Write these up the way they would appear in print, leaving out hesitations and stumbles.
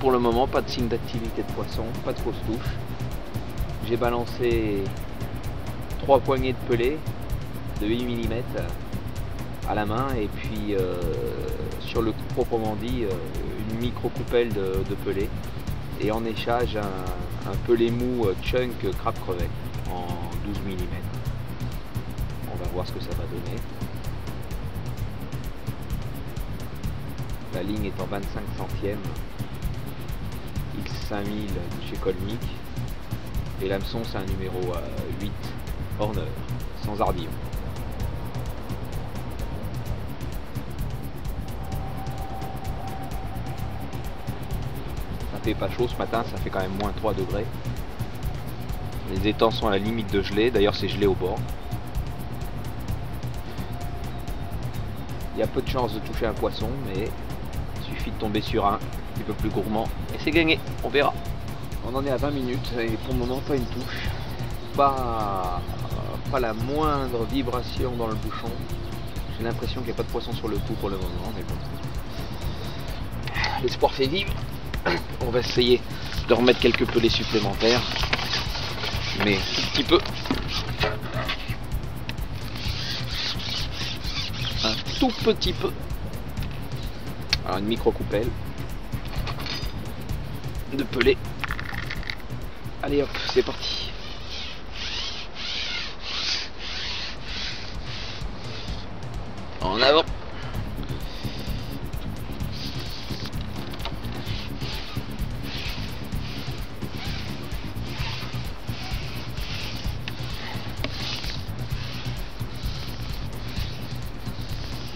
Pour le moment, pas de signe d'activité de poisson, pas de fausse touche. J'ai balancé 3 poignées de pelée de 8 mm à la main et puis sur le coup proprement dit une micro coupelle de pelée et en échange un pelé mou chunk crabe crevet en 12 mm. On va voir ce que ça va donner. La ligne est en 25 centièmes X5000 de chez Colmic et l'hameçon c'est un numéro 8 Horner sans ardillon. Ça fait pas chaud ce matin, ça fait quand même moins 3 degrés. Les étangs sont à la limite de gelée, d'ailleurs c'est gelé au bord. Il y a peu de chances de toucher un poisson, mais il suffit de tomber sur un petit peu plus gourmand et c'est gagné, on verra. On en est à 20 minutes et pour le moment pas une touche, pas la moindre vibration dans le bouchon. J'ai l'impression qu'il n'y a pas de poisson sur le coup pour le moment, mais bon. L'espoir fait vivre. On va essayer de remettre quelques pelés supplémentaires, mais un petit peu. Un tout petit peu. Alors une micro coupelle de pelés. Allez hop, c'est parti. En avant.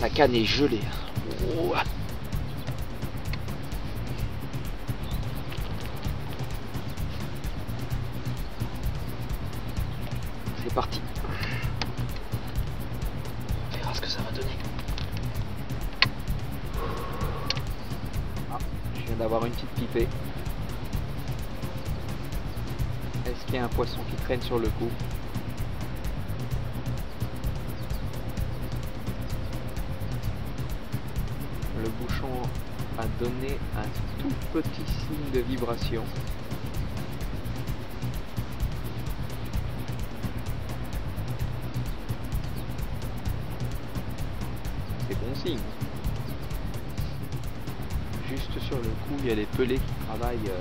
La canne est gelée. Oh. C'est parti. On verra ce que ça va donner. Ah, je viens d'avoir une petite pipée. Est-ce qu'il y a un poisson qui traîne sur le coup? Le bouchon a donné un tout petit signe de vibration. C'est bon signe. Juste sur le coup, il y a les pelés qui travaillent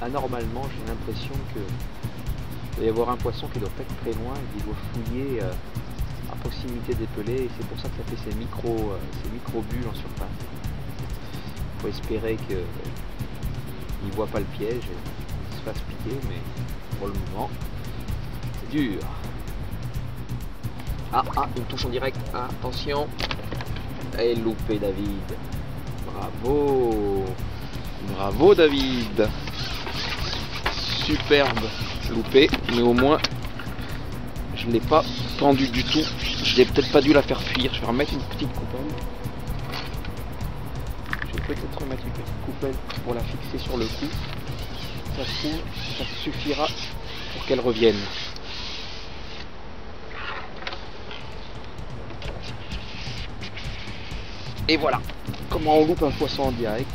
anormalement. J'ai l'impression qu'il doit y avoir un poisson qui doit pas être très loin et qui doit fouiller à proximité des pelés, et c'est pour ça que ça fait ces micro bulles en surface. Il faut espérer qu'il ne voit pas le piège et qu'il se fasse piquer, mais pour le moment c'est dur. Ah, une touche en direct, attention. Et loupé David. Bravo. Bravo David. Superbe loupé, mais au moins je ne l'ai pas tendu du tout. Je n'ai peut-être pas dû la faire fuir. Je vais remettre une petite coupelle. Je vais peut-être remettre une petite coupelle pour la fixer sur le cou. Ça se trouve, ça suffira pour qu'elle revienne. Et voilà comment on loupe un poisson en direct.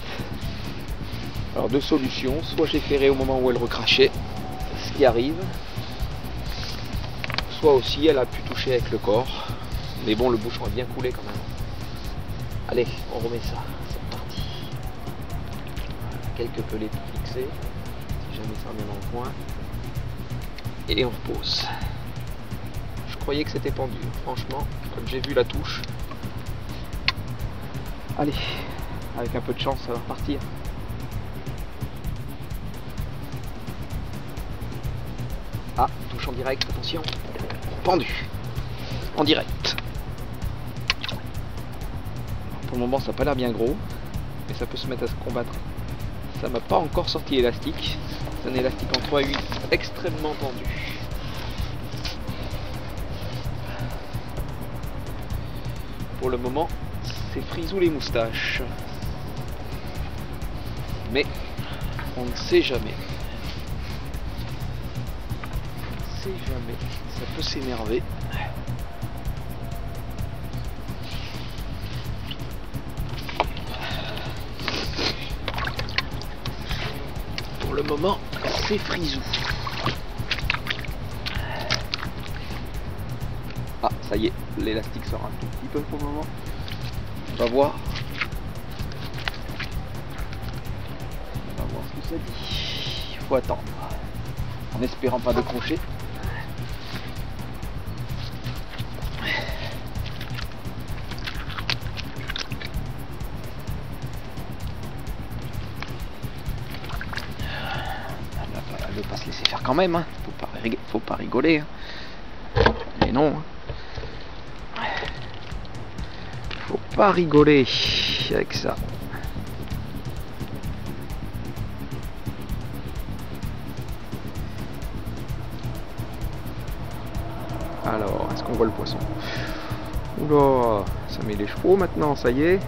Alors deux solutions, soit j'ai ferré au moment où elle recrachait, ce qui arrive, soit aussi elle a pu toucher avec le corps, mais bon, le bouchon a bien coulé quand même. Allez, on remet ça, c'est parti. Quelques pelés pour fixer, si jamais ça revient dans le coin, et on repose. Je croyais que c'était pendu, franchement, comme j'ai vu la touche. Allez, avec un peu de chance, ça va repartir. Ah, touche en direct, attention. Pendu. En direct. Pour le moment, ça n'a pas l'air bien gros, mais ça peut se mettre à se combattre. Ça m'a pas encore sorti l'élastique. C'est un élastique en 3/8 extrêmement tendu. Pour le moment, c'est frisou les moustaches. Mais on ne sait jamais. Jamais, ça peut s'énerver. moment, c'est frisou. Ah, ça y est, l'élastique sort un tout petit peu pour le moment. On va voir. On va voir ce que ça dit. Il faut attendre. En espérant pas décrocher. Elle ne veut pas se laisser faire quand même, hein. Faut pas rigoler. Hein. Mais non. Faut pas rigoler avec ça. Alors, est-ce qu'on voit le poisson? Oula, ça met les chevaux maintenant, ça y est.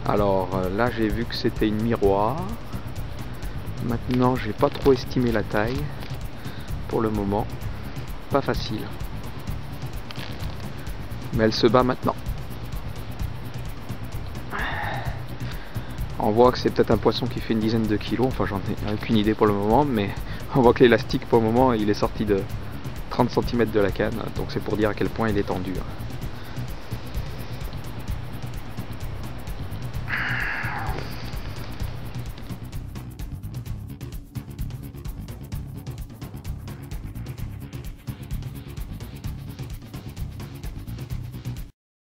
Alors là j'ai vu que c'était une miroir. Maintenant j'ai pas trop estimé la taille. Pour le moment, pas facile. Mais elle se bat maintenant. On voit que c'est peut-être un poisson qui fait une dizaine de kilos. Enfin j'en ai aucune idée pour le moment. Mais on voit que l'élastique pour le moment il est sorti de 30 cm de la canne. Donc c'est pour dire à quel point il est tendu.